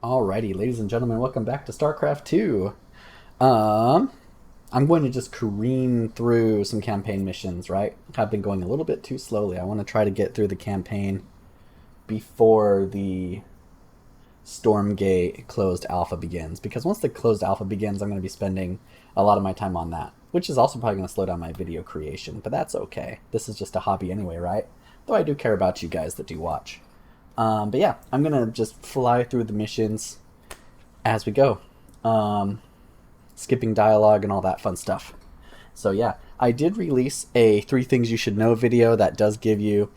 Alrighty, ladies and gentlemen, welcome back to Starcraft 2. Um, I'm going to just careen through some campaign missions, right? I've been going a little bit too slowly. I want to try to get through the campaign before the Stormgate closed alpha begins, because once the closed alpha begins, I'm going to be spending a lot of my time on that, which is also probably going to slow down my video creation, but that's okay. This is just a hobby anyway, right? Though I do care about you guys that do watch. But yeah, I'm gonna just fly through the missions as we go, skipping dialogue and all that fun stuff. So yeah, I did release a 3 things you should know video that does give you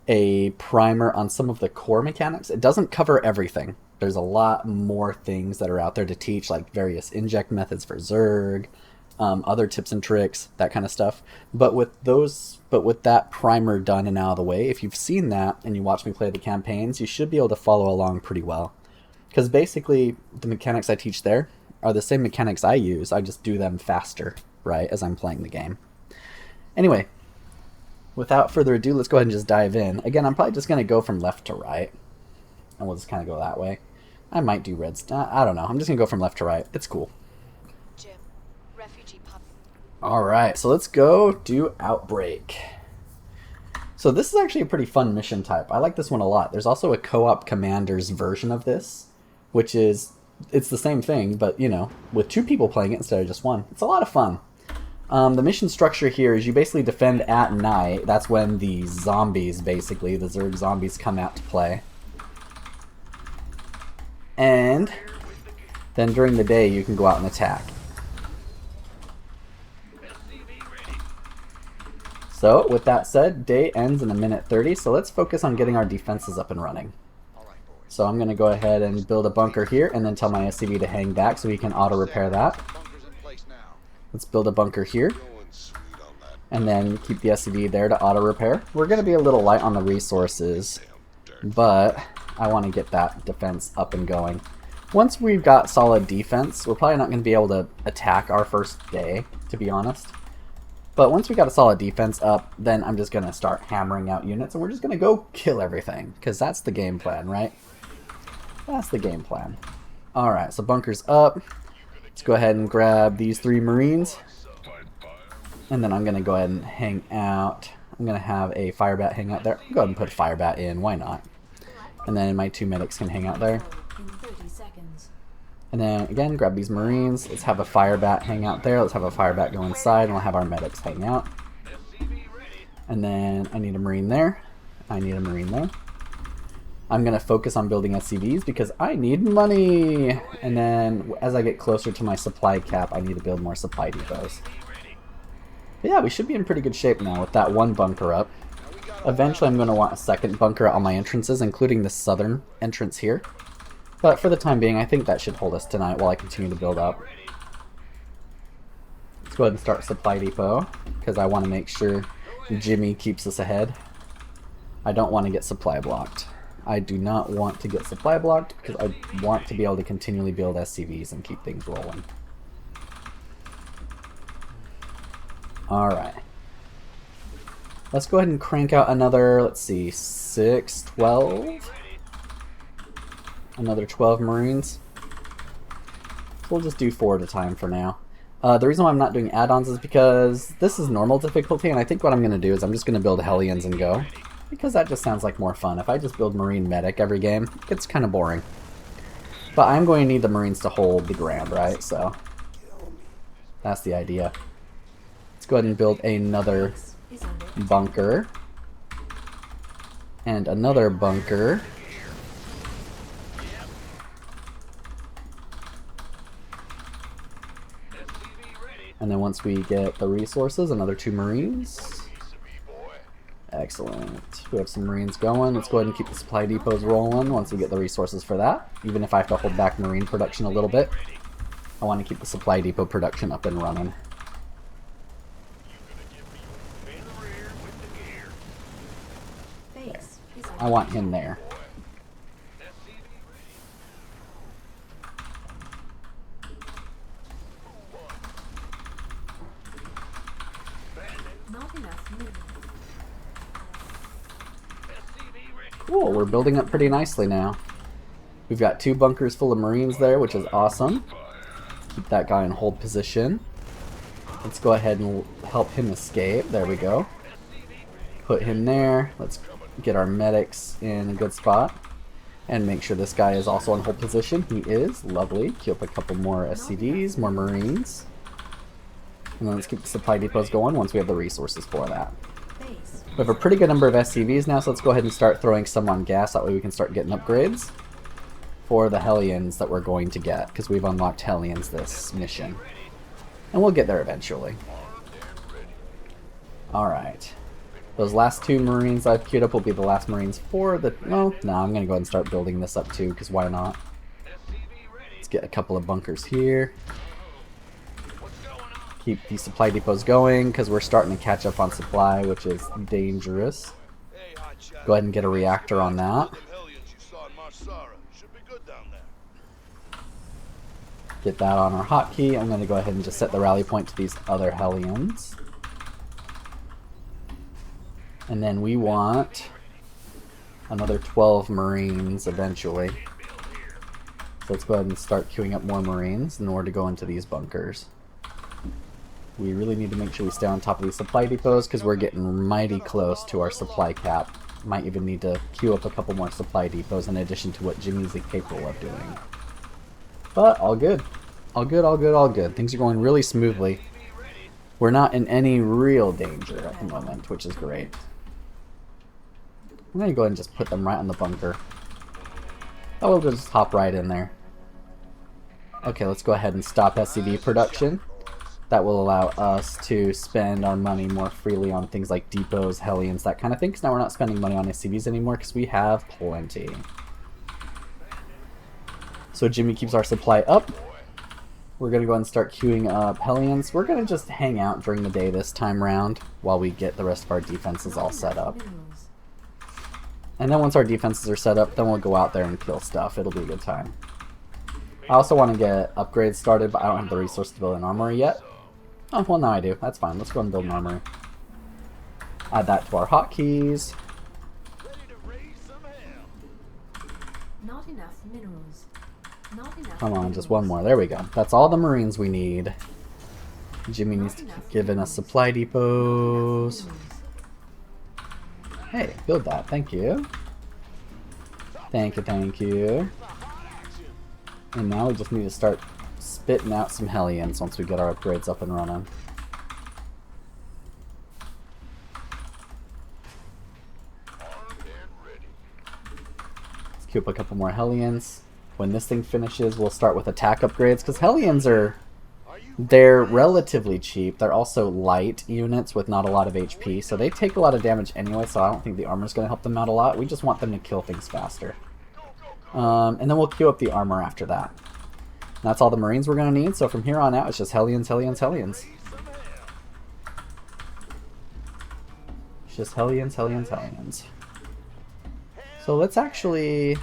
a primer on some of the core mechanics. It doesn't cover everything. There's a lot more things that are out there to teach, like various inject methods for Zerg, other tips and tricks, that kind of stuff. But with that primer done and out of the way, if you've seen that and you watch me play the campaigns, you should be able to follow along pretty well. Because basically, the mechanics I teach there are the same mechanics I use. I just do them faster, right, as I'm playing the game. Anyway, without further ado, let's go ahead and just dive in. Again, I'm probably just going to go from left to right, and we'll just kind of go that way. I might do reds. I don't know. I'm just going to go from left to right. It's cool. Alright, so let's go do Outbreak. So this is actually a pretty fun mission type. I like this one a lot. There's also a co-op commander's version of this, which is, it's the same thing, but, you know, with 2 people playing it instead of just 1. It's a lot of fun. The mission structure here is you basically defend at night. That's when the zombies, basically, the Zerg zombies come out to play. And then during the day you can go out and attack. So, with that said, day ends in 1:30, so let's focus on getting our defenses up and running. So I'm going to go ahead and build a bunker here, and then tell my SCV to hang back so we can auto-repair that. Let's build a bunker here, and then keep the SCV there to auto-repair. We're going to be a little light on the resources, but I want to get that defense up and going. Once we've got solid defense, we're probably not going to be able to attack our first day, to be honest. But once we got a solid defense up, then I'm just going to start hammering out units, and we're just going to go kill everything, because that's the game plan, right? That's the game plan. Alright, so bunker's up. Let's go ahead and grab these 3 Marines. And then I'm going to go ahead and hang out. I'm going to have a fire bat hang out there. I'll go ahead and put a fire bat in, why not? And then my 2 medics can hang out there. And then, again, grab these Marines. Let's have a fire bat hang out there. Let's have a fire bat go inside, and we'll have our medics hang out. And then I need a Marine there. I need a Marine there. I'm going to focus on building SCVs because I need money. And then, as I get closer to my supply cap, I need to build more supply depots. But yeah, we should be in pretty good shape now with that 1 bunker up. Eventually, I'm going to want a 2nd bunker at all my entrances, including the southern entrance here. But for the time being, I think that should hold us tonight while I continue to build up. Let's go ahead and start supply depot, because I want to make sure Jimmy keeps us ahead. I don't want to get supply blocked. I do not want to get supply blocked, because I want to be able to continually build SCVs and keep things rolling. Alright. Let's go ahead and crank out another, let's see, 6, 12... Another 12 Marines. So we'll just do 4 at a time for now. The reason why I'm not doing add-ons is because this is normal difficulty, and I think what I'm going to do is I'm just going to build Hellions and go. Because that just sounds like more fun. If I just build Marine Medic every game, it gets kind of boring. But I'm going to need the Marines to hold the ground, right? So that's the idea. Let's go ahead and build another bunker. And another bunker. And then once we get the resources, another 2 Marines. Excellent. We have some Marines going. Let's go ahead and keep the supply depots rolling once we get the resources for that. Even if I have to hold back Marine production a little bit, I want to keep the supply depot production up and running. I want him there. Cool, we're building up pretty nicely now. We've got 2 bunkers full of Marines there, which is awesome. Keep that guy in hold position. Let's go ahead and help him escape. There we go. Put him there. Let's get our medics in a good spot. And make sure this guy is also in hold position. He is. Lovely. Queue up a couple more SCVs, more Marines. And then let's keep the supply depots going once we have the resources for that. We have a pretty good number of SCVs now, so let's go ahead and start throwing some on gas. That way we can start getting upgrades for the Hellions that we're going to get, because we've unlocked Hellions this mission. And we'll get there eventually. Alright. Those last 2 Marines I've queued up will be the last Marines for the... Well, no, I'm going to go ahead and start building this up too, because why not? Let's get a couple of bunkers here. Keep these supply depots going, because we're starting to catch up on supply, which is dangerous. Go ahead and get a reactor on that. Get that on our hotkey. I'm going to go ahead and just set the rally point to these other Hellions. And then we want another 12 Marines eventually. So let's go ahead and start queuing up more Marines in order to go into these bunkers. We really need to make sure we stay on top of these supply depots because we're getting mighty close to our supply cap. Might even need to queue up a couple more supply depots in addition to what Jimmy's capable of doing. But all good. All good, all good, all good. Things are going really smoothly. We're not in any real danger at the moment, which is great. I'm going to go ahead and just put them right on the bunker. Oh, we'll just hop right in there. Okay, let's go ahead and stop SCV production. That will allow us to spend our money more freely on things like depots, Hellions, that kind of thing. Because now we're not spending money on SCVs anymore because we have plenty. So Jimmy keeps our supply up. We're going to go ahead and start queuing up Hellions. We're going to just hang out during the day this time round while we get the rest of our defenses all set up. And then once our defenses are set up, then we'll go out there and kill stuff. It'll be a good time. I also want to get upgrades started, but I don't have the resource to build an armory yet. Oh, well, now I do. That's fine. Let's go and build an armory. Add that to our hotkeys. Not enough minerals. Not enough. Come on, just one more. There we go. That's all the Marines we need. Jimmy needs to keep giving us supply depots. Hey, build that. Thank you. Thank you, thank you. And now we just need to start spitting out some Hellions once we get our upgrades up and running. Let's queue up a couple more Hellions. When this thing finishes, we'll start with attack upgrades, because Hellions they're relatively cheap. They're also light units with not a lot of HP, so they take a lot of damage anyway, so I don't think the armor's going to help them out a lot. We just want them to kill things faster. And then we'll queue up the armor after that. And that's all the Marines we're going to need, so from here on out, it's just Hellions, Hellions, Hellions. It's just Hellions, Hellions, Hellions. So let's actually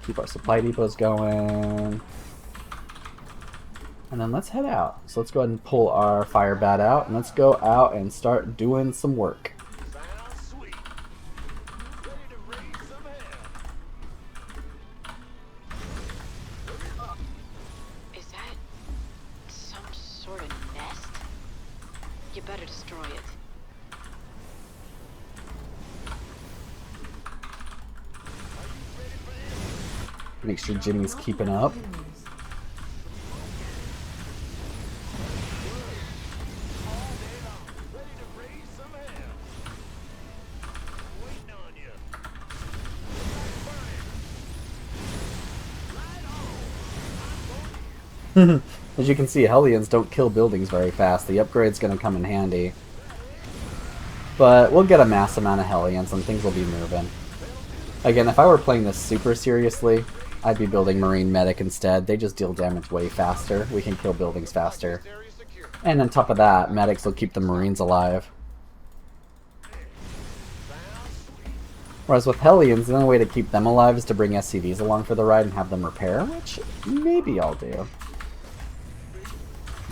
keep our supply depots going. And then let's head out. So let's go ahead and pull our fire bat out, and let's go out and start doing some work. Is that some sort of nest? You better destroy it. Make sure Jimmy's keeping up. As you can see, Hellions don't kill buildings very fast. The upgrade's going to come in handy. But we'll get a mass amount of Hellions and things will be moving. Again, if I were playing this super seriously, I'd be building Marine Medic instead. They just deal damage way faster. We can kill buildings faster. And on top of that, Medics will keep the Marines alive. Whereas with Hellions, the only way to keep them alive is to bring SCVs along for the ride and have them repair, which maybe I'll do.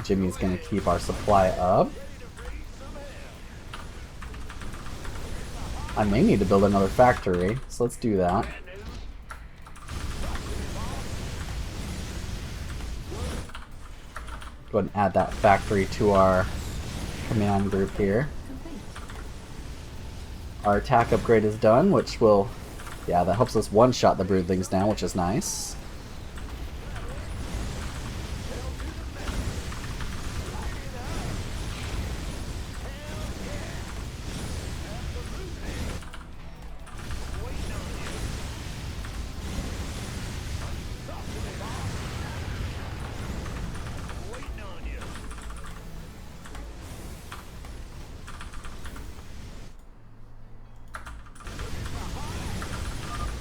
Jimmy's going to keep our supply up. I may need to build another factory, so let's do that. Go ahead and add that factory to our command group here. Complete. Our attack upgrade is done, which will, yeah, that helps us one-shot the broodlings now, which is nice.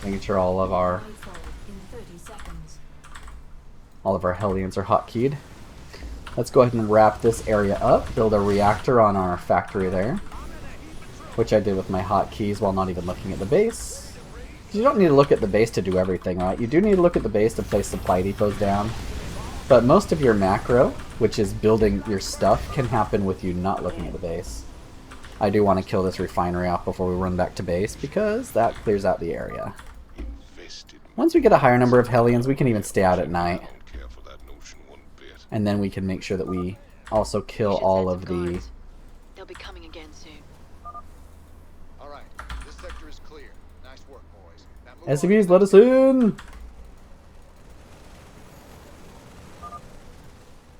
Making sure all of our Nightfall in 30 seconds. Hellions are hotkeyed. Let's go ahead and wrap this area up, build a reactor on our factory there, which I did with my hotkeys while not even looking at the base. You don't need to look at the base to do everything, right? You do need to look at the base to place supply depots down, but most of your macro, which is building your stuff, can happen with you not looking at the base. I do want to kill this refinery off before we run back to base, because that clears out the area. Once we get a higher number of Hellions, we can even stay out at night. And then we can make sure that we also kill all of the... They'll be coming again soon. Alright, this sector is clear. Nice work, boys. Now move SCVs, let us in!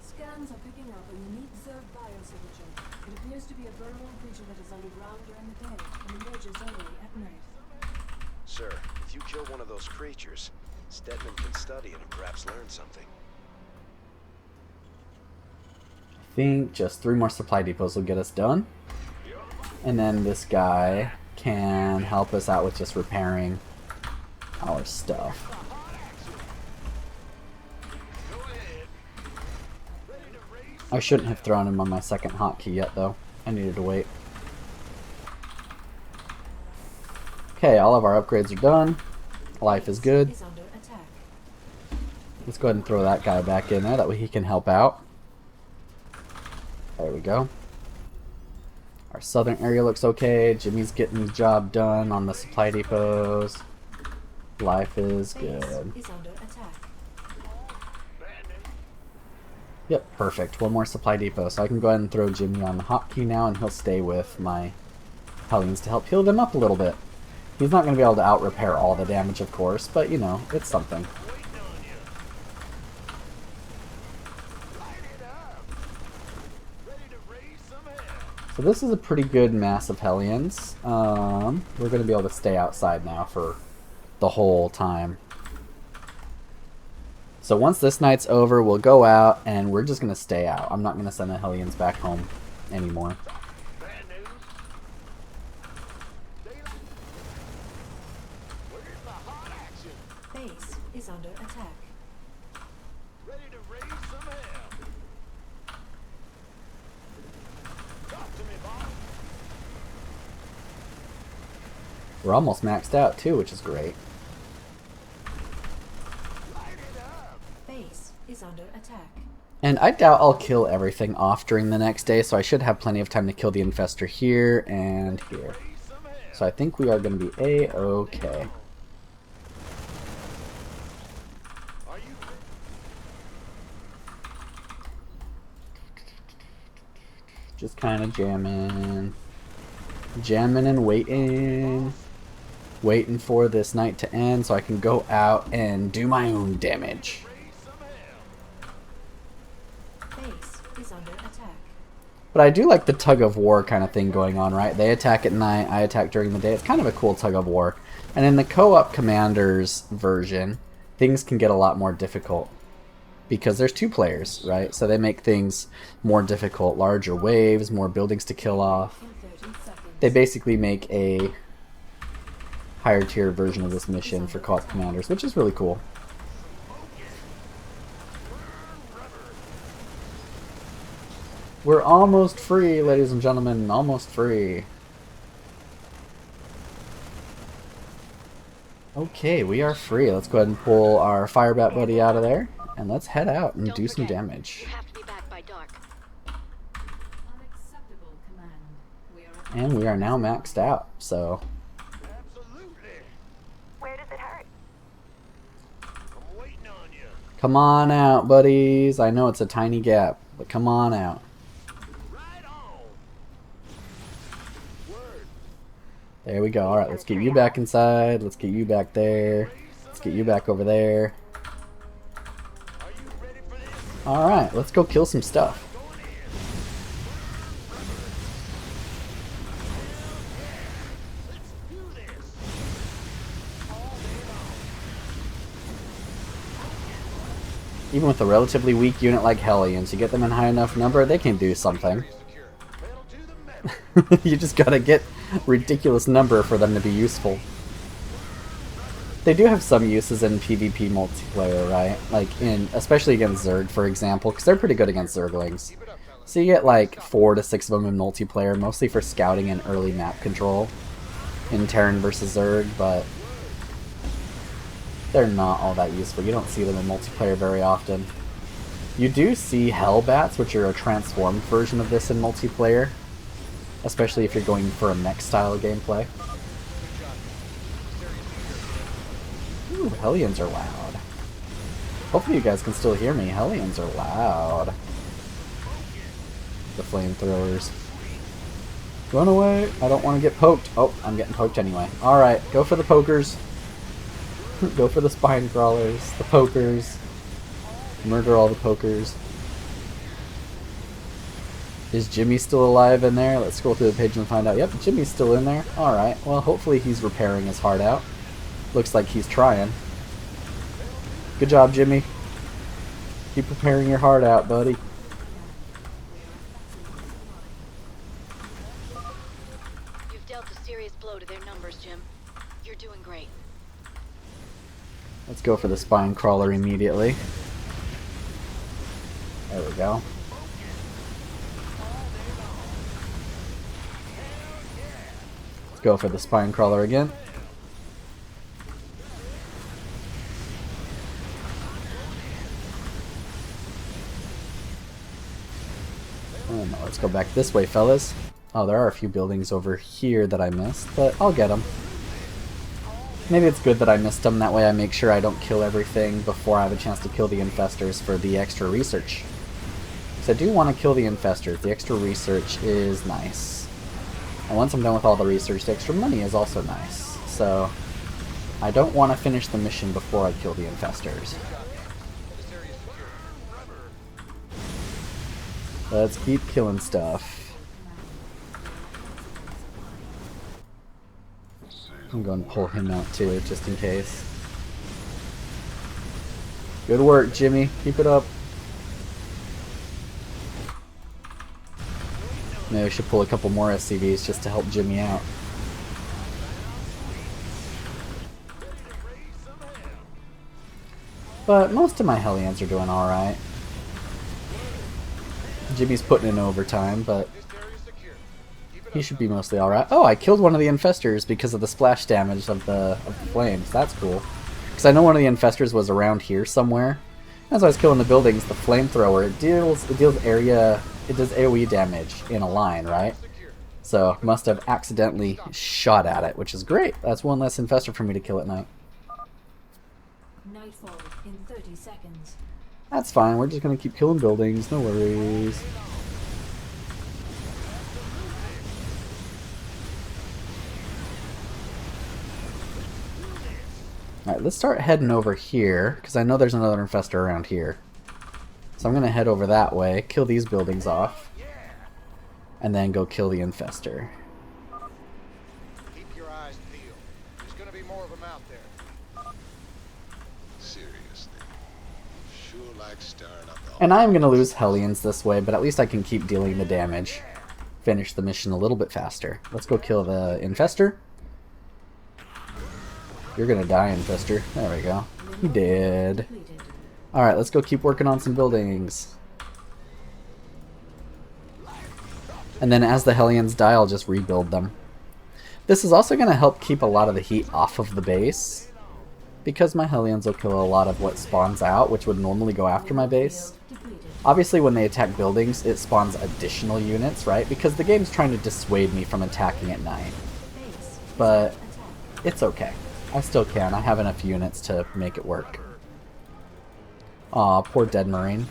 Scans are picking up a unique third biosignature. It appears to be a burrowing creature that is underground during the day and emerges only at night. Sir, if you kill one of those creatures, Stetman can study it and perhaps learn something. I think just 3 more supply depots will get us done. And then this guy can help us out with just repairing our stuff. I shouldn't have thrown him on my second hotkey yet though. I needed to wait. Okay, all of our upgrades are done. Life is good. Is under attack. Let's go ahead and throw that guy back in there, that way he can help out. There we go. Our southern area looks okay. Jimmy's getting the job done on the supply depots. Life is Base good. is under attack. Yep, perfect. 1 more supply depot. So I can go ahead and throw Jimmy on the hotkey now, and he'll stay with my Hellions to help heal them up a little bit. He's not going to be able to out-repair all the damage, of course, but, you know, it's something. So this is a pretty good mass of Hellions. We're going to be able to stay outside now for the whole time. So once this night's over, we'll go out and we're just going to stay out. I'm not going to send the Hellions back home anymore. Base is under attack. Ready to raise some hell. Talk to me, boss. We're almost maxed out too, which is great. Light it up. Base is under attack. And I doubt I'll kill everything off during the next day, so I should have plenty of time to kill the infestor here and here. Raise some hell. So I think we are going to be A-okay. Are you Just kind of jamming. Jamming and waiting. Waiting for this night to end so I can go out and do my own damage. raise some hell? Base is under attack. But I do like the tug of war kind of thing going on, right? They attack at night, I attack during the day. It's kind of a cool tug of war. And in the co-op commanders version, things can get a lot more difficult. Because there's 2 players, right? So they make things more difficult. Larger waves, more buildings to kill off. In 30 seconds. They basically make a higher tier version of this mission for co-op commanders, which is really cool. We're almost free, ladies and gentlemen, almost free. Okay, we are free. Let's go ahead and pull our Firebat buddy out of there, and let's head out and Don't do some forget, damage. You have to be back by dark. Unacceptable, Command. We are at And we are now maxed out, so Absolutely. Where does it hurt? I'm waiting on you. Come on out, buddies. I know it's a tiny gap, but come on out. There we go. Alright, let's get you back inside. Let's get you back there. Let's get you back over there. Alright, let's go kill some stuff. Even with a relatively weak unit like Hellions, you get them in high enough number, they can do something. You just gotta get ridiculous number for them to be useful. They do have some uses in PvP multiplayer, right? Like especially against Zerg, for example, because they're pretty good against Zerglings. So you get like 4 to 6 of them in multiplayer, mostly for scouting and early map control in Terran versus Zerg, but they're not all that useful. You don't see them in multiplayer very often. You do see Hellbats, which are a transformed version of this in multiplayer, especially if you're going for a mech style gameplay. Ooh, Hellions are loud. Hopefully you guys can still hear me. Hellions are loud. The flamethrowers. Run away! I don't want to get poked. Oh, I'm getting poked anyway. Alright, go for the pokers. Go for the spine crawlers, the pokers. Murder all the pokers. Is Jimmy still alive in there? Let's scroll through the page and find out. Yep, Jimmy's still in there. Alright, well hopefully he's repairing his heart out. Looks like he's trying. Good job, Jimmy. Keep repairing your heart out, buddy. You've dealt a serious blow to their numbers, Jim. You're doing great. Let's go for the spine crawler immediately. There we go. Let's go for the spine crawler again. And let's go back this way, fellas. Oh, there are a few buildings over here that I missed, but I'll get them. Maybe it's good that I missed them, that way I make sure I don't kill everything before I have a chance to kill the infestors for the extra research. So I do want to kill the infestors. The extra research is nice. And once I'm done with all the research, the extra money is also nice. So I don't want to finish the mission before I kill the infestors. Let's keep killing stuff. I'm going to pull him out too, just in case. Good work, Jimmy. Keep it up. Maybe I should pull a couple more SCVs just to help Jimmy out. But most of my Hellions are doing alright. Jimmy's putting in overtime, but he should be mostly alright. Oh, I killed one of the infestors because of the splash damage of the flames. That's cool. Because I know one of the infestors was around here somewhere. As I was killing the buildings, the flamethrower, it does AoE damage in a line, right? So must have accidentally shot at it, which is great. That's one less infestor for me to kill at night. Nightfall in 30 seconds. That's fine. We're just gonna keep killing buildings. No worries. Alright, let's start heading over here, because I know there's another infestor around here. So I'm going to head over that way, kill these buildings off, and then go kill the infestor. Keep your eyes peeled. There's gonna be more of them out there. Seriously. Sure like stirring up the... And I am going to lose Hellions this way, but at least I can keep dealing the damage. Finish the mission a little bit faster. Let's go kill the infestor. You're gonna die, infestor. There we go. He did. Alright, let's go keep working on some buildings. And then as the Hellions die, I'll just rebuild them. This is also gonna help keep a lot of the heat off of the base, because my Hellions will kill a lot of what spawns out, which would normally go after my base. Obviously, when they attack buildings, it spawns additional units, right? Because the game's trying to dissuade me from attacking at night. But it's okay. I still can. I have enough units to make it work. Aw, poor dead Marine.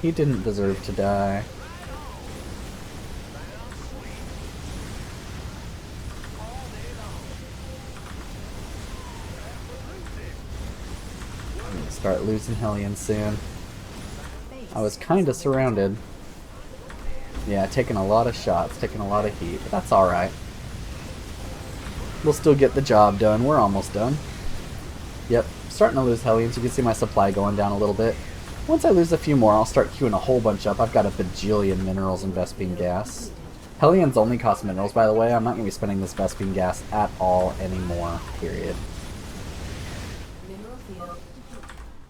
He didn't deserve to die. I'm gonna start losing Hellions soon. I was kinda surrounded. Yeah, taking a lot of shots, taking a lot of heat, but that's alright. We'll still get the job done. We're almost done. Yep, starting to lose Hellions. You can see my supply going down a little bit. Once I lose a few more, I'll start queuing a whole bunch up. I've got a bajillion minerals and Vespene gas. Hellions only cost minerals, by the way. I'm not going to be spending this Vespene gas at all anymore, period. Mineral field.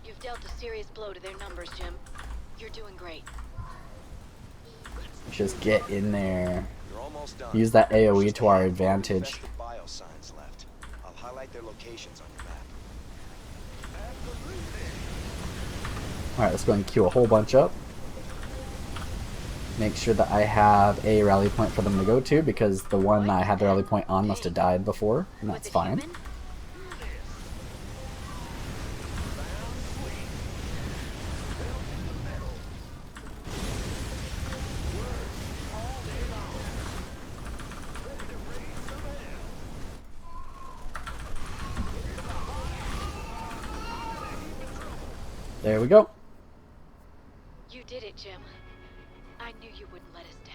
You've dealt a serious blow to their numbers, Jim. You're doing great. Just get in there. You're almost done. Use that AoE Just to our a handful of advantage. infested biosigns left. I'll highlight their locations on your map. Alright, let's go and queue a whole bunch up. Make sure that I have a rally point for them to go to, because the one that I had the rally point on must have died before, and that's Was it fine. human? There we go. You did it, Jim. I knew you wouldn't let us down.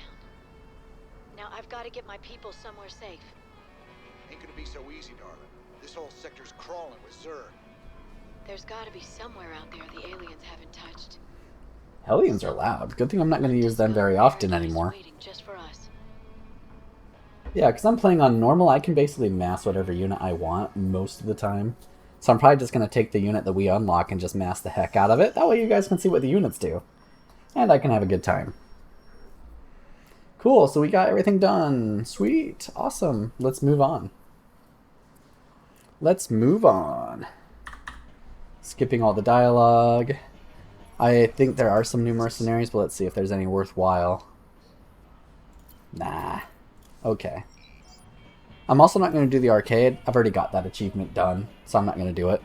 Now I've got to get my people somewhere safe. Ain't gonna be so easy, darling. This whole sector's crawling with Zerg. There's got to be somewhere out there the aliens haven't touched. Hellions are loud. Good thing I'm not going to use them very often Territory's anymore. waiting just for us. Yeah, because I'm playing on normal, I can basically mass whatever unit I want most of the time. So I'm probably just going to take the unit that we unlock and just mass the heck out of it. That way you guys can see what the units do. And I can have a good time. Cool, so we got everything done. Sweet, awesome. Let's move on. Let's move on. Skipping all the dialogue. I think there are some new mercenaries, but let's see if there's any worthwhile. Nah. Okay. I'm also not going to do the arcade. I've already got that achievement done, so I'm not going to do it.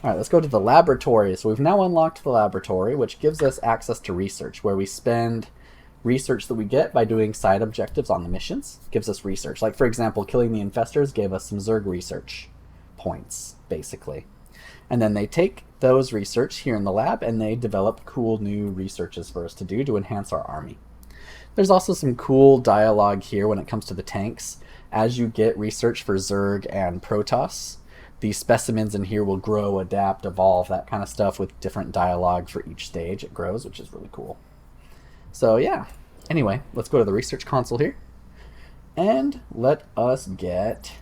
Alright, let's go to the laboratory. So we've now unlocked the laboratory, which gives us access to research, where we spend research that we get by doing side objectives on the missions. Gives us research. Like, for example, killing the infestors gave us some Zerg research points, basically. And then they take those research here in the lab, and they develop cool new researches for us to do to enhance our army. There's also some cool dialogue here when it comes to the tanks. As you get research for Zerg and Protoss, the specimens in here will grow, adapt, evolve, that kind of stuff with different dialogue for each stage it grows, which is really cool. So yeah, anyway, let's go to the research console here. And let us get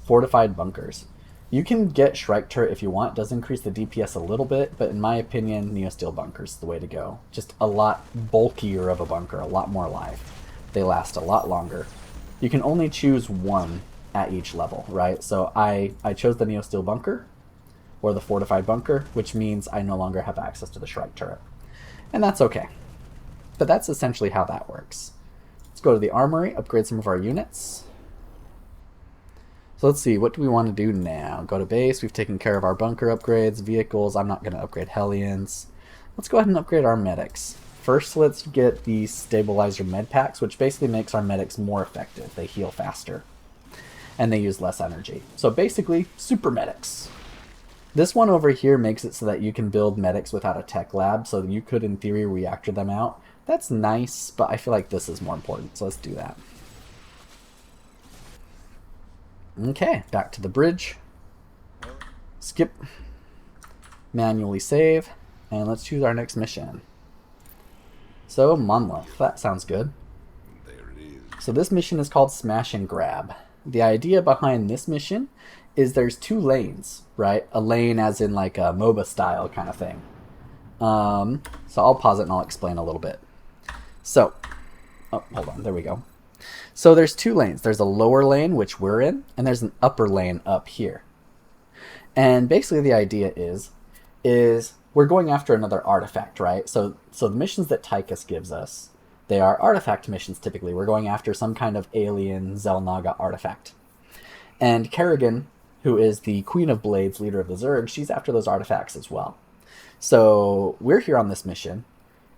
fortified bunkers. You can get Shrike Turret if you want. It does increase the DPS a little bit, but in my opinion, Neosteel Bunkers is the way to go. Just a lot bulkier of a bunker, a lot more life. They last a lot longer. You can only choose one at each level, right? So I chose the Neosteel Bunker, or the Fortified Bunker, which means I no longer have access to the Shrike Turret. And that's okay. But that's essentially how that works. Let's go to the Armory, upgrade some of our units. So let's see, what do we want to do now? Go to base, we've taken care of our bunker upgrades, vehicles, I'm not going to upgrade Hellions. Let's go ahead and upgrade our medics. First, let's get the stabilizer med packs, which basically makes our medics more effective. They heal faster, and they use less energy. So basically, super medics. This one over here makes it so that you can build medics without a tech lab, so you could, in theory, reactor them out. That's nice, but I feel like this is more important, so let's do that. Okay, back to the bridge. Skip. Manually save. And let's choose our next mission. So, Monolith. That sounds good. There it is. So this mission is called Smash and Grab. The idea behind this mission is there's two lanes, right? A lane as in like a MOBA style kind of thing. So I'll pause it and I'll explain a little bit. So, oh, hold on, there we go. So there's two lanes. There's a lower lane, which we're in, and there's an upper lane up here. And basically the idea is we're going after another artifact, right? So the missions that Tychus gives us, they are artifact missions typically. We're going after some kind of alien Xel'Naga artifact. And Kerrigan who is the Queen of Blades, leader of the Zerg, she's after those artifacts as well. So we're here on this mission,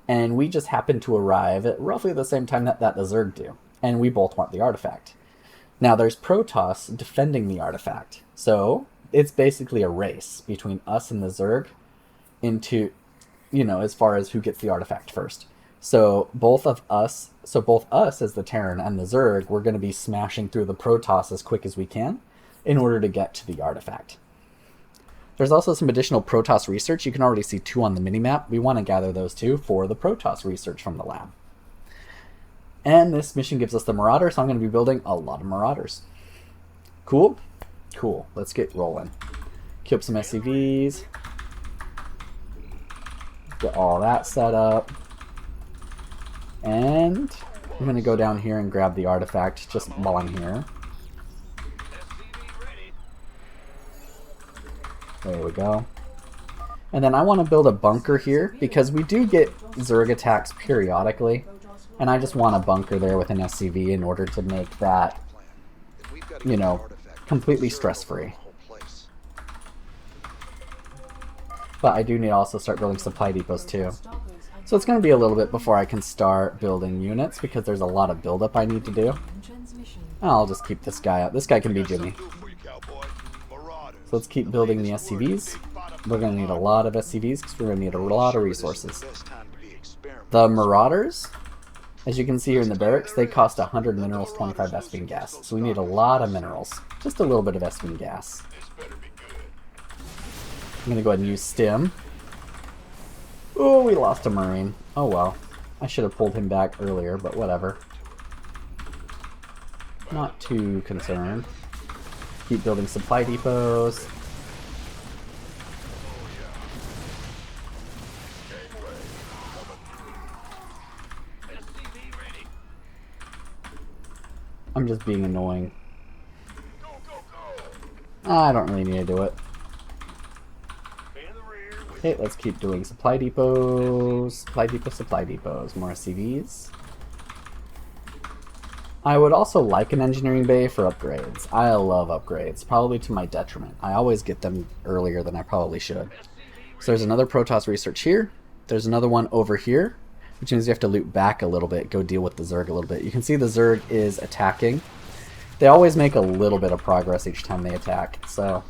and we just happen to arrive at roughly the same time that the Zerg do, and we both want the artifact. Now there's Protoss defending the artifact, so it's basically a race between us and the Zerg into, as far as who gets the artifact first. So both us as the Terran and the Zerg, we're going to be smashing through the Protoss as quick as we can in order to get to the artifact. There's also some additional Protoss research. You can already see 2 on the minimap. We want to gather those 2 for the Protoss research from the lab. And this mission gives us the Marauder, so I'm going to be building a lot of Marauders. Cool? Cool. Let's get rolling. Queue up some SCVs. Get all that set up. And I'm going to go down here and grab the artifact just while I'm here. There we go. And then I want to build a bunker here because we do get Zerg attacks periodically. And I just want a bunker there with an SCV in order to make that, completely stress-free. But I do need to also start building supply depots too. So it's going to be a little bit before I can start building units because there's a lot of buildup I need to do. I'll just keep this guy up. This guy can be Jimmy. So let's keep building the SCVs. We're going to need a lot of SCVs because we're going to need a lot of resources. The Marauders, as you can see here in the barracks, they cost 100 minerals, 25 Vespene gas. So we need a lot of minerals. Just a little bit of Vespene gas. I'm going to go ahead and use Stim. Oh, we lost a Marine. Oh well. I should have pulled him back earlier, but whatever. Not too concerned. Keep building supply depots. I'm just being annoying. I don't really need to do it. Okay, let's keep doing supply depots. Supply depots. More SCVs. I would also like an engineering bay for upgrades. I love upgrades, probably to my detriment. I always get them earlier than I probably should. So there's another Protoss research here. There's another one over here, which means you have to loop back a little bit, go deal with the Zerg a little bit. You can see the Zerg is attacking. They always make a little bit of progress each time they attack, so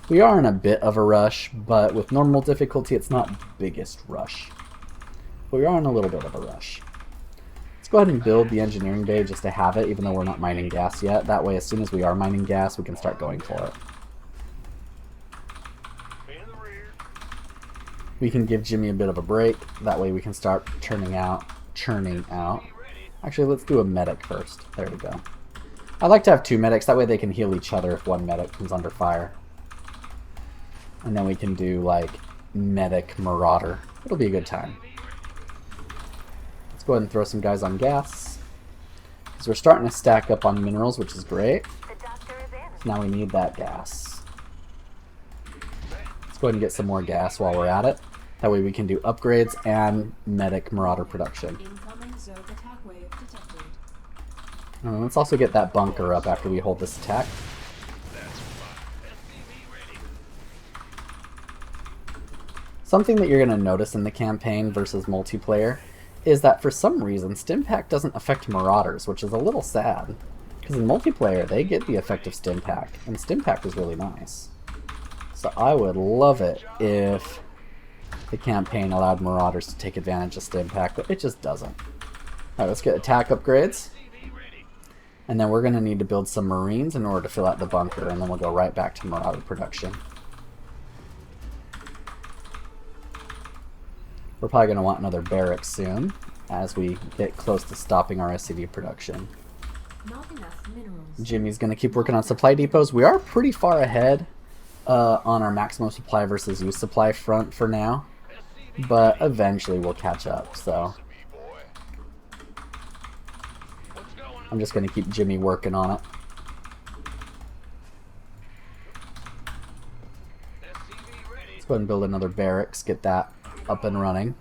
we are in a bit of a rush, but with normal difficulty it's not the biggest rush. But we are in a little bit of a rush. Let's go ahead and build the engineering bay just to have it, even though we're not mining gas yet. That way, as soon as we are mining gas, we can start going for it. We can give Jimmy a bit of a break. That way we can start churning out. Actually, let's do a medic first. There we go. I like to have 2 medics. That way they can heal each other if one medic comes under fire. And then we can do, like, medic marauder. It'll be a good time. Go ahead and throw some guys on gas, because we're starting to stack up on minerals, which is great. So now we need that gas. Let's go ahead and get some more gas while we're at it. That way we can do upgrades and medic marauder production. Let's also get that bunker up after we hold this attack. Something that you're going to notice in the campaign versus multiplayer is that for some reason Stimpack doesn't affect Marauders, which is a little sad. Because in multiplayer they get the effect of Stimpack, and Stimpack is really nice. So I would love it if the campaign allowed Marauders to take advantage of Stimpack, but it just doesn't. Alright, let's get attack upgrades. And then we're going to need to build some Marines in order to fill out the bunker, and then we'll go right back to Marauder production. We're probably going to want another barracks soon, as we get close to stopping our SCV production. Not enough minerals. Jimmy's going to keep working on supply depots. We are pretty far ahead on our maximum supply versus use supply front for now, but eventually we'll catch up, so I'm just going to keep Jimmy working on it. Let's go ahead and build another barracks, get that up and running.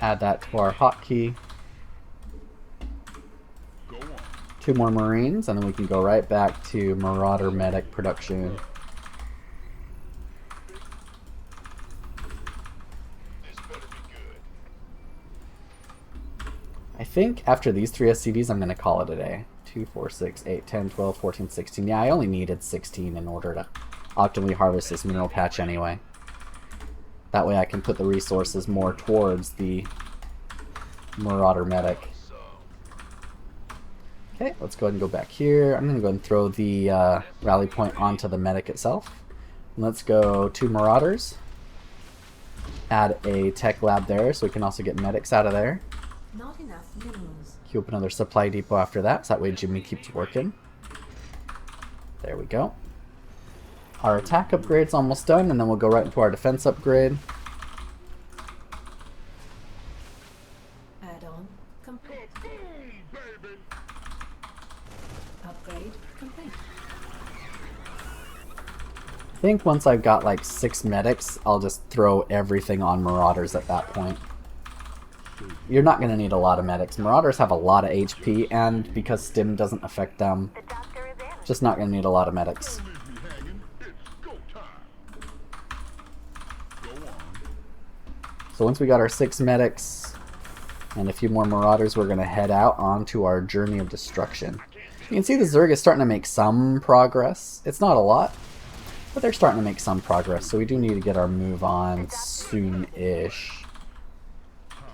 Add that to our hotkey. 2 more Marines, and then we can go right back to Marauder Medic production. I think after these 3 SCVs, I'm going to call it a day. 2, 4, 6, 8, 10, 12, 14, 16. Yeah, I only needed 16 in order to optimally harvest this mineral patch anyway. That way I can put the resources more towards the Marauder Medic. Okay, let's go ahead and go back here. I'm going to go ahead and throw the rally point onto the medic itself. Let's go to Marauders. Add a tech lab there so we can also get medics out of there. Not enough minerals. Queue up another supply depot after that, so that way Jimmy keeps working. There we go. Our attack upgrade's almost done, and then we'll go right into our defense upgrade. Add-on complete. Upgrade complete. I think once I've got like 6 medics, I'll just throw everything on Marauders at that point. You're not going to need a lot of medics. Marauders have a lot of HP, and because stim doesn't affect them, just not going to need a lot of medics. So once we got our 6 medics and a few more Marauders, we're going to head out onto our journey of destruction. You can see the Zerg is starting to make some progress. It's not a lot, but they're starting to make some progress, so we do need to get our move on soon-ish.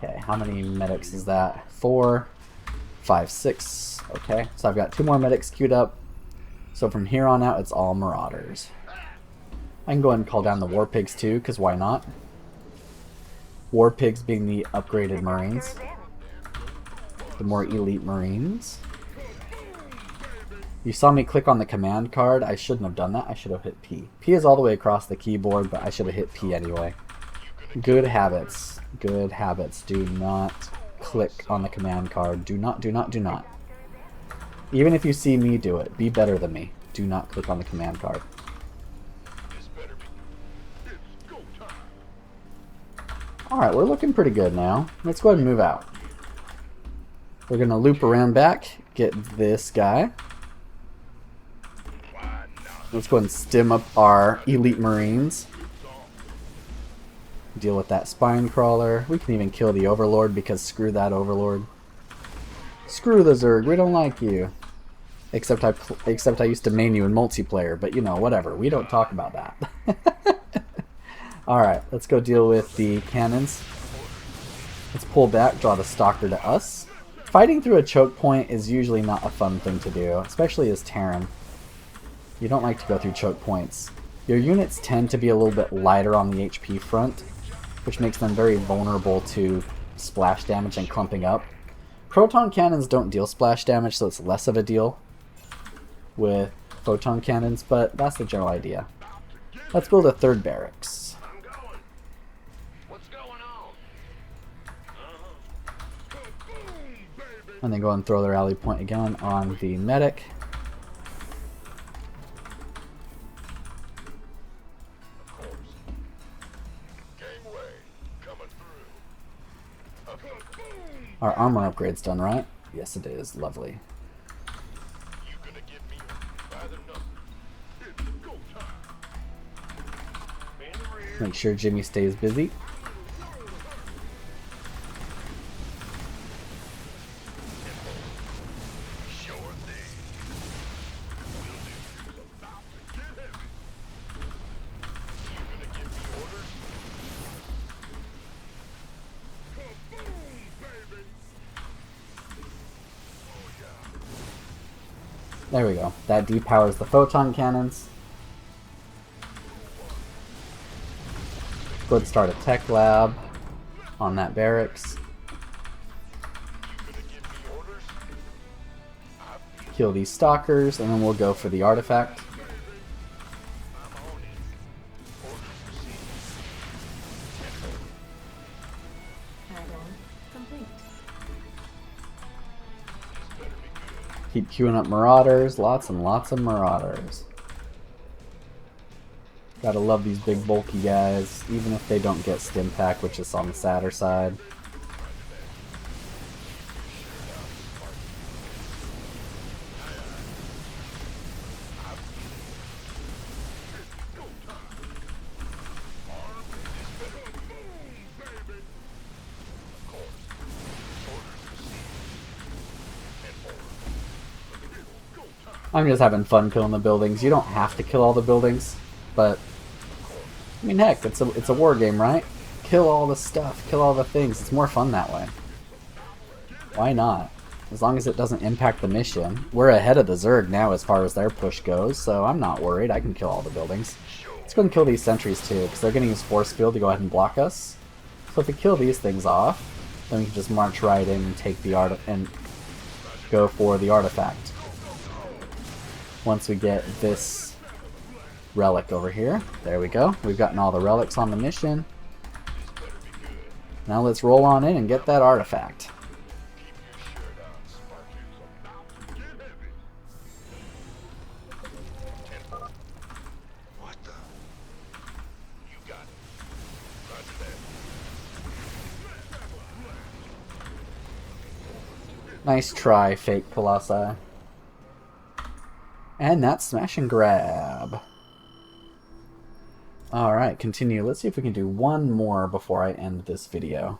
Okay, how many medics is that? 4, 5, 6. Okay, so I've got 2 more medics queued up. So from here on out, it's all Marauders. I can go ahead and call down the War Pigs too, because why not? War Pigs being the upgraded Marines. The more elite Marines. You saw me click on the command card. I shouldn't have done that. I should have hit P. P is all the way across the keyboard, but I should have hit P anyway. Good habits. Good habits. Do not click on the command card. Do not, do not, do not. Even if you see me do it, be better than me. Do not click on the command card. Alright, we're looking pretty good now. Let's go ahead and move out. We're going to loop around back, get this guy. Let's go ahead and stim up our elite Marines. Deal with that spine crawler. We can even kill the Overlord because screw that Overlord. Screw the Zerg, we don't like you. Except I used to main you in multiplayer, but you know, whatever. We don't talk about that. Alright, let's go deal with the cannons. Let's pull back, draw the Stalker to us. Fighting through a choke point is usually not a fun thing to do, especially as Terran. You don't like to go through choke points. Your units tend to be a little bit lighter on the HP front, which makes them very vulnerable to splash damage and clumping up. Proton cannons don't deal splash damage, so it's less of a deal with photon cannons, but that's the general idea. Let's build a 3rd barracks. And then go and throw the rally point again on the medic. Our armor upgrade's done, right? Yes, it is. Lovely. Make sure Jimmy stays busy. There we go. That depowers the photon cannons. Go ahead and start a tech lab on that barracks. Kill these stalkers, and then we'll go for the artifact. Keep queuing up Marauders, lots and lots of Marauders. Gotta love these big bulky guys, even if they don't get stim pack, which is on the sadder side. I'm just having fun killing the buildings. You don't have to kill all the buildings, but I mean, heck, it's a war game, right? Kill all the stuff, kill all the things. It's more fun that way. Why not? As long as it doesn't impact the mission. We're ahead of the Zerg now as far as their push goes, so I'm not worried. I can kill all the buildings. Let's go and kill these sentries too, because they're going to use force field to go ahead and block us. So if we kill these things off, then we can just march right in and take the and go for the artifact. Once we get this relic over here, there we go. We've gotten all the relics on the mission. Now let's roll on in and get that artifact. Nice try, fake Colossi. And that's smash and grab. Alright, continue. Let's see if we can do one more before I end this video.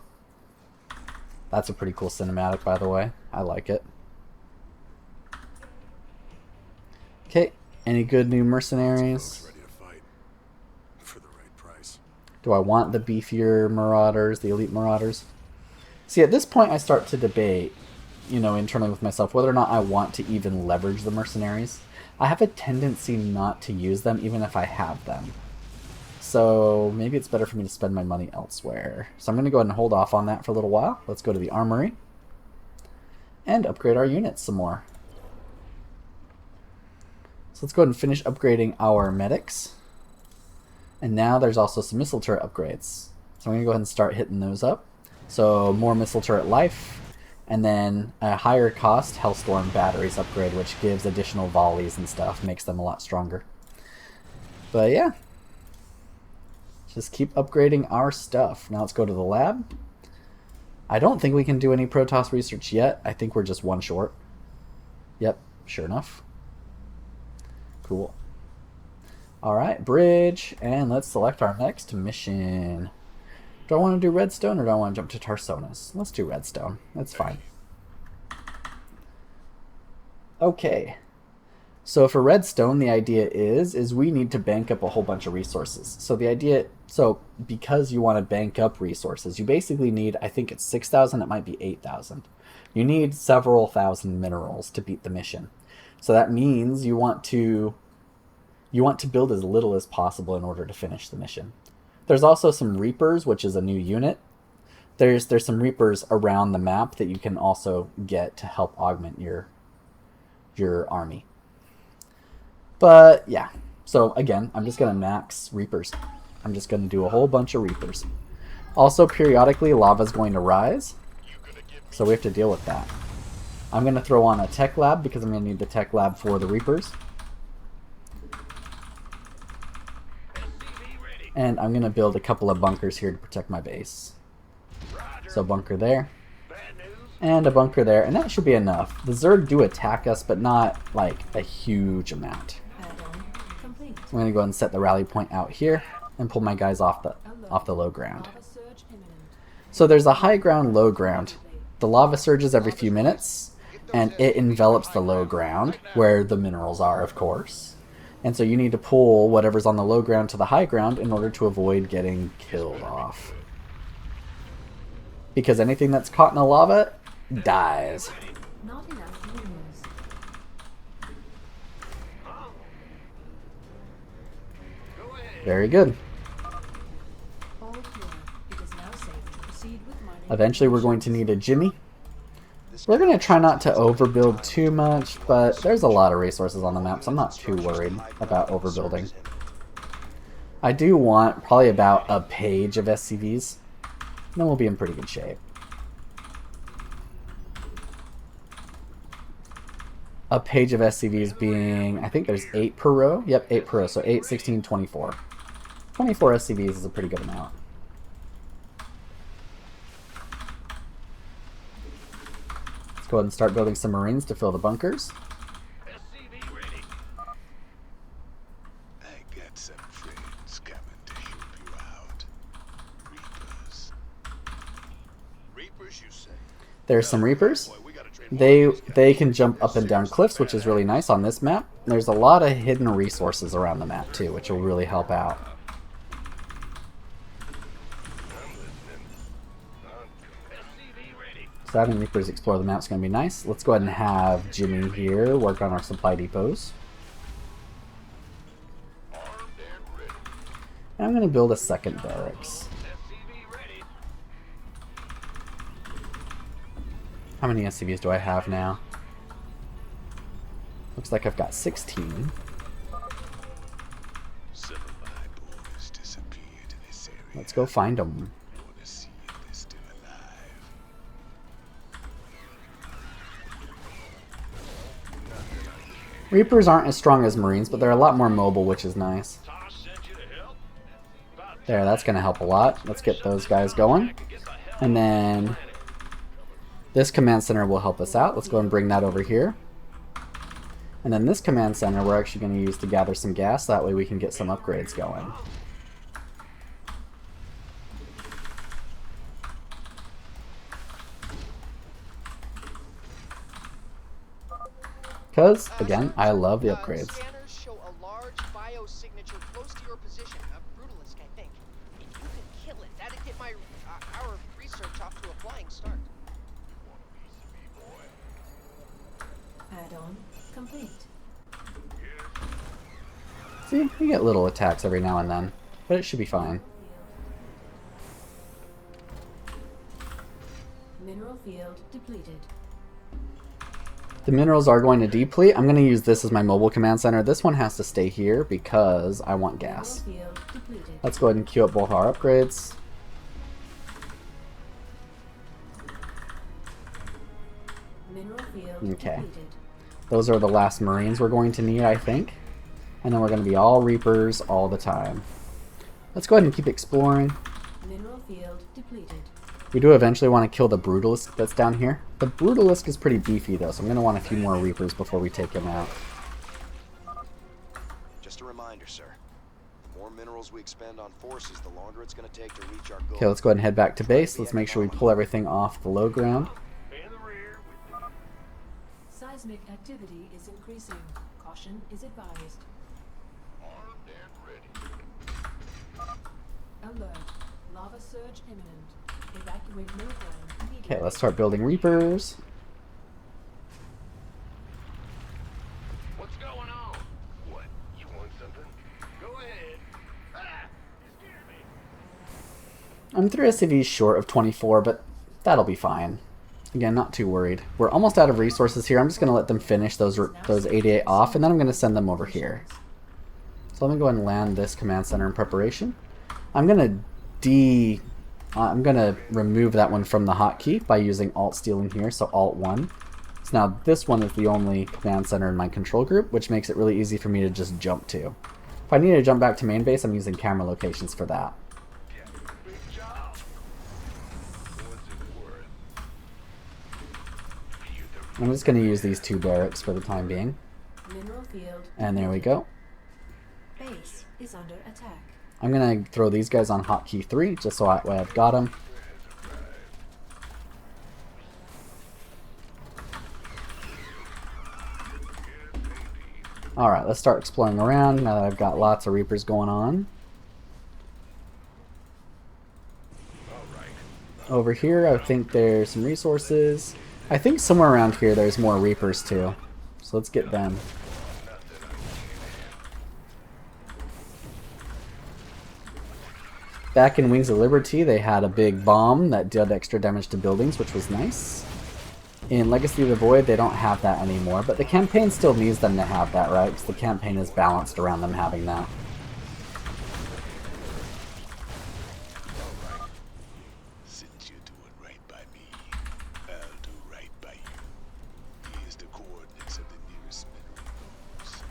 That's a pretty cool cinematic, by the way. I like it. Okay, any good new mercenaries? Ready to fight for the right price. Do I want the beefier marauders, the elite marauders? See, at this point I start to debate, you know, internally with myself, whether or not I want to even leverage the mercenaries. I have a tendency not to use them even if I have them. So maybe it's better for me to spend my money elsewhere. So I'm going to go ahead and hold off on that for a little while. Let's go to the armory and upgrade our units some more. So let's go ahead and finish upgrading our medics. And now there's also some missile turret upgrades. So I'm going to go ahead and start hitting those up. So more missile turret life, and then a higher cost Hellstorm batteries upgrade, which gives additional volleys and stuff, makes them a lot stronger. But yeah, just keep upgrading our stuff. Now let's go to the lab. I don't think we can do any Protoss research yet. I think we're just one short. Yep, sure enough. Cool. Alright, bridge, and let's select our next mission. Do I want to do Redstone or do I want to jump to Tarsonis? Let's do Redstone. That's fine. Okay. So for Redstone, the idea is we need to bank up a whole bunch of resources. So because you want to bank up resources, you basically need, I think it's 6,000, it might be 8,000. You need several thousand minerals to beat the mission. So that means you want to build as little as possible in order to finish the mission. There's also some Reapers, which is a new unit. There's some Reapers around the map that you can also get to help augment your army. But yeah, so again, I'm just going to max Reapers. I'm just going to do a whole bunch of Reapers. Also, periodically, lava's going to rise, so we have to deal with that. I'm going to throw on a tech lab because I'm going to need the tech lab for the Reapers. And I'm going to build a couple of bunkers here to protect my base. So bunker there. And a bunker there. And that should be enough. The Zerg do attack us, but not like a huge amount. Complete. So I'm going to go ahead and set the rally point out here and pull my guys off the low ground. Lava surge imminent. So there's a high ground, low ground. The lava surges every few minutes, and it envelops the low ground, where the minerals are, of course. And so you need to pull whatever's on the low ground to the high ground in order to avoid getting killed off. Because anything that's caught in the lava dies. Not enough minerals. Very good. All clear. It is now safe to proceed with mining. Eventually we're going to need a Jimmy. We're going to try not to overbuild too much, but there's a lot of resources on the map, so I'm not too worried about overbuilding. I do want probably about a page of SCVs, then we'll be in pretty good shape. A page of SCVs being, I think there's 8 per row. Yep, 8 per row, so 8, 16, 24. 24 SCVs is a pretty good amount. Go ahead and start building some Marines to fill the bunkers. I got some friends coming to help you out. Reapers. Reapers, you say? There's some Reapers. Boy, we got a They can jump up and down cliffs, which is really nice on this map. There's a lot of hidden resources around the map too, which will really help out. So having Reapers explore the map is going to be nice. Let's go ahead and have Jimmy here work on our supply depots. And I'm going to build a second barracks. How many SCVs do I have now? Looks like I've got 16. Let's go find them. Reapers aren't as strong as Marines, but they're a lot more mobile, which is nice. There, that's going to help a lot. Let's get those guys going. And then this command center will help us out. Let's go and bring that over here. And then this command center we're actually going to use to gather some gas. That way we can get some upgrades going. Because, again, I love the upgrades. Scanners show a large biosignature close to your position. A Brutalisk, I think. If you could kill it, that'd get my our research off to a flying start. Add-on complete. See, you get little attacks every now and then, but it should be fine. Mineral field depleted. The minerals are going to deplete. I'm going to use this as my mobile command center. This one has to stay here because I want gas. Mineral field depleted. Let's go ahead and queue up both our upgrades. Mineral field Okay. depleted. Those are the last Marines we're going to need, I think. And then we're going to be all Reapers all the time. Let's go ahead and keep exploring. Mineral field depleted. We do eventually want to kill the Brutalisk that's down here. The Brutalisk is pretty beefy though, so I'm going to want a few more Reapers before we take him out. Just a reminder, sir. The more minerals we expend on forces, the longer it's going to take to reach our goal. Okay, let's go ahead and head back to base. Let's make sure we pull everything off the low ground. Seismic activity is increasing. Caution is advised. Alert. Lava surge imminent. Evacuate no ground immediately. Okay, let's start building Reapers. What's going on? What? You want something? Go ahead. Ah! You scared me. I'm 3 SCVs short of 24, but that'll be fine. Again, not too worried. We're almost out of resources here. I'm just going to let them finish those 88 off, and then I'm going to send them over here. So let me go ahead and land this command center in preparation. I'm going to remove that one from the hotkey by using Alt stealing here, so Alt 1. So now this one is the only command center in my control group, which makes it really easy for me to just jump to. If I need to jump back to main base, I'm using camera locations for that. Big job. What's it worth? I'm just going to use these 2 barracks for the time being. Mineral field. And there we go. Base is under attack. I'm going to throw these guys on hotkey 3, just so that way I've got them. Alright, let's start exploring around now that I've got lots of Reapers going on. Over here, I think there's some resources. I think somewhere around here there's more Reapers too. So let's get them. Back in Wings of Liberty, they had a big bomb that did extra damage to buildings, which was nice. In Legacy of the Void, they don't have that anymore, but the campaign still needs them to have that, right? Because the campaign is balanced around them having that. Since you're doing right by me, I'll do right by you. Here's the coordinates of the nearest mineral nodes.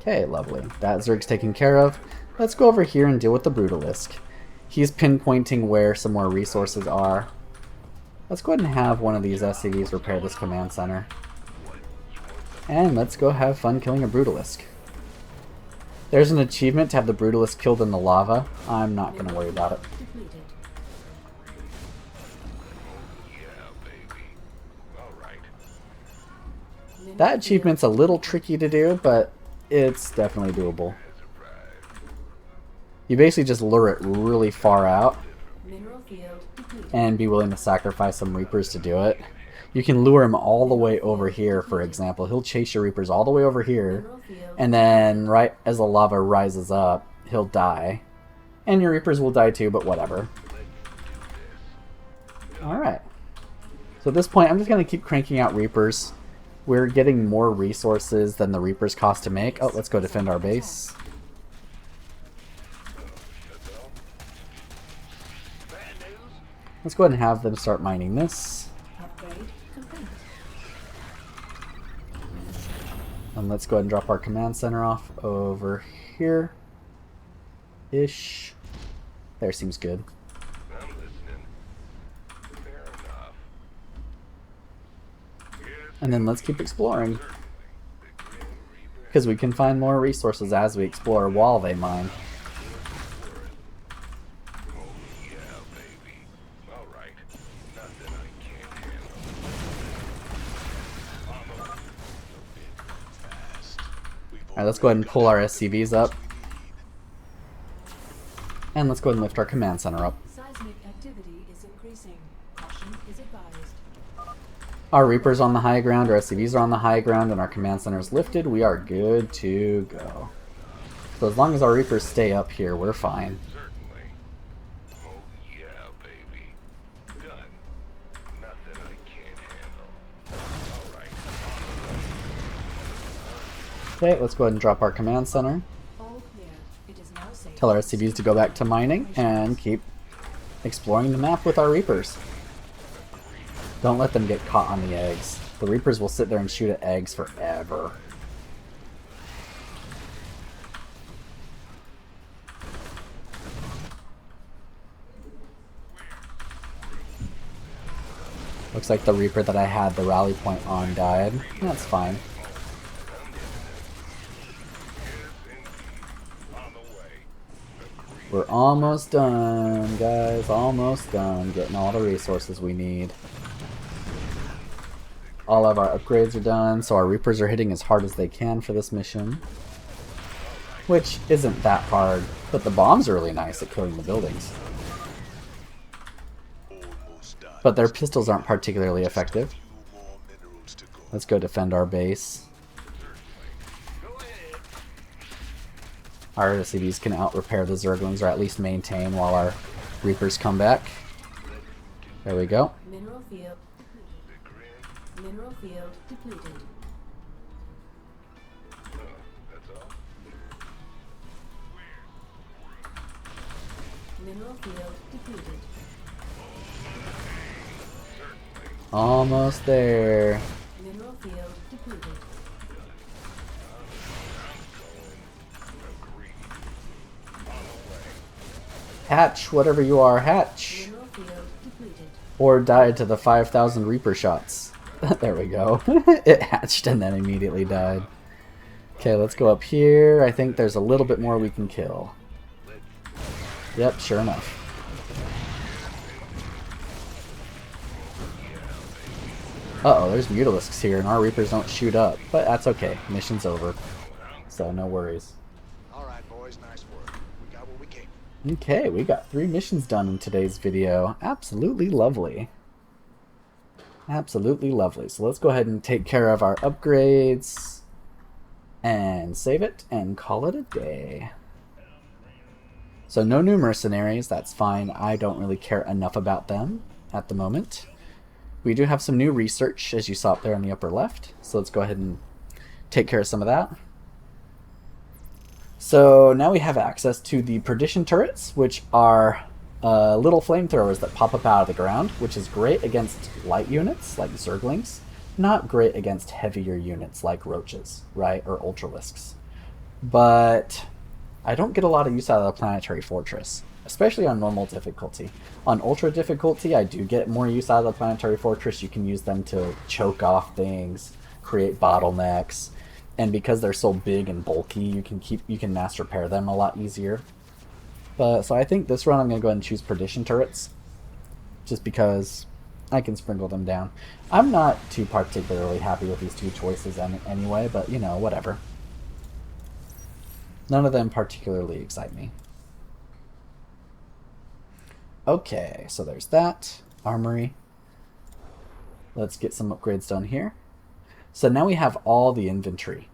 Okay, lovely. That Zerg's taken care of. Let's go over here and deal with the Brutalisk. He's pinpointing where some more resources are. Let's go ahead and have one of these SCVs repair this command center. And let's go have fun killing a Brutalisk. There's an achievement to have the Brutalisk killed in the lava. I'm not going to worry about it. Depleted. That achievement's a little tricky to do, but it's definitely doable. You basically just lure it really far out Mineral field depleted. and be willing to sacrifice some Reapers to do it. You can lure him all the way over here, for example. He'll chase your Reapers all the way over here, Mineral field. and then right as the lava rises up, he'll die. And your Reapers will die too, but whatever. Alright. So at this point, I'm just going to keep cranking out Reapers. We're getting more resources than the Reapers cost to make. Oh, let's go defend our base. Let's go ahead and have them start mining this. Upgrade complete. And let's go ahead and drop our command center off over here. Ish. There, seems good. I'm listening. Fair enough. Yes, And then let's keep exploring, certainly. The Grim Reaper because we can find more resources as we explore while they mine. Oh yeah, baby. All right. Nothing I can't handle. I'm a bit fast. Alright, let's go ahead and pull our SCVs up. And let's go ahead and lift our command center up. Seismic activity is increasing. Caution is advised. Our Reapers on the high ground, our SCVs are on the high ground, and our command center is lifted. We are good to go. So as long as our Reapers stay up here, we're fine. Certainly. Oh yeah, baby. Done. Nothing I can't handle. All right. Okay, let's go ahead and drop our command center. All clear. It is now safe. Tell our SCVs to go back to mining and keep exploring the map with our Reapers. Don't let them get caught on the eggs. The Reapers will sit there and shoot at eggs forever. Looks like the Reaper that I had the rally point on died. That's fine. We're almost done, guys. Almost done getting all the resources we need. All of our upgrades are done, so our Reapers are hitting as hard as they can for this mission. Which isn't that hard, but the bombs are really nice at killing the buildings. Almost done. But their pistols aren't particularly effective. Few more minerals to go. Let's go defend our base. Go ahead. Our SCVs can out-repair the Zerglings, or at least maintain while our Reapers come back. There we go. Mineral field depleted. The Grim. Mineral field depleted. That's all. Mineral field depleted. Almost there. Mineral field depleted. Hatch, whatever you are, hatch. Mineral field depleted. Or died to the 5,000 Reaper shots. There we go. It hatched and then immediately died. Okay, let's go up here. I think there's a little bit more we can kill. Yep, sure enough. Uh-oh, there's Mutalisks here, and our Reapers don't shoot up. But that's okay. Mission's over. So, no worries. All right, boys, nice work. We got what we came. Okay, we got 3 missions done in today's video. Absolutely lovely. Absolutely lovely. So let's go ahead and take care of our upgrades. And save it, and call it a day. So no new mercenaries, that's fine. I don't really care enough about them at the moment. We do have some new research, as you saw up there on the upper left. So let's go ahead and take care of some of that. So now we have access to the perdition turrets, which are little flamethrowers that pop up out of the ground, which is great against light units like Zerglings, not great against heavier units like Roaches, right, or Ultralisks. But I don't get a lot of use out of the Planetary Fortress, especially on normal difficulty. On Ultra difficulty, I do get more use out of the Planetary Fortress. You can use them to choke off things, create bottlenecks, and because they're so big and bulky, you can mass repair them a lot easier. So I think this run I'm going to go ahead and choose Perdition turrets, just because I can sprinkle them down. I'm not too particularly happy with these two choices anyway, but you know, whatever. None of them particularly excite me. Okay, so there's that. Armory. Let's get some upgrades done here. So now we have all the infantry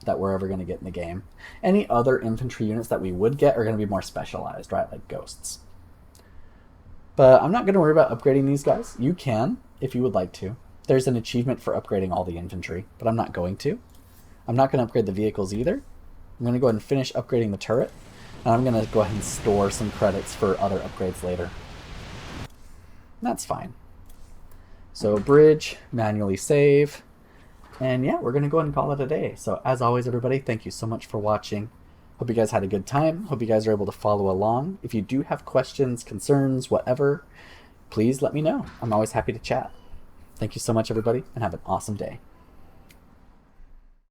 that we're ever going to get in the game. Any other infantry units that we would get are going to be more specialized, right? Like ghosts. But I'm not going to worry about upgrading these guys. You can, if you would like to. There's an achievement for upgrading all the infantry, but I'm not going to. I'm not going to upgrade the vehicles either. I'm going to go ahead and finish upgrading the turret. And I'm going to go ahead and store some credits for other upgrades later. That's fine. So bridge, manually save. And yeah, we're going to go ahead and call it a day. So as always, everybody, thank you so much for watching. Hope you guys had a good time. Hope you guys are able to follow along. If you do have questions, concerns, whatever, please let me know. I'm always happy to chat. Thank you so much, everybody, and have an awesome day.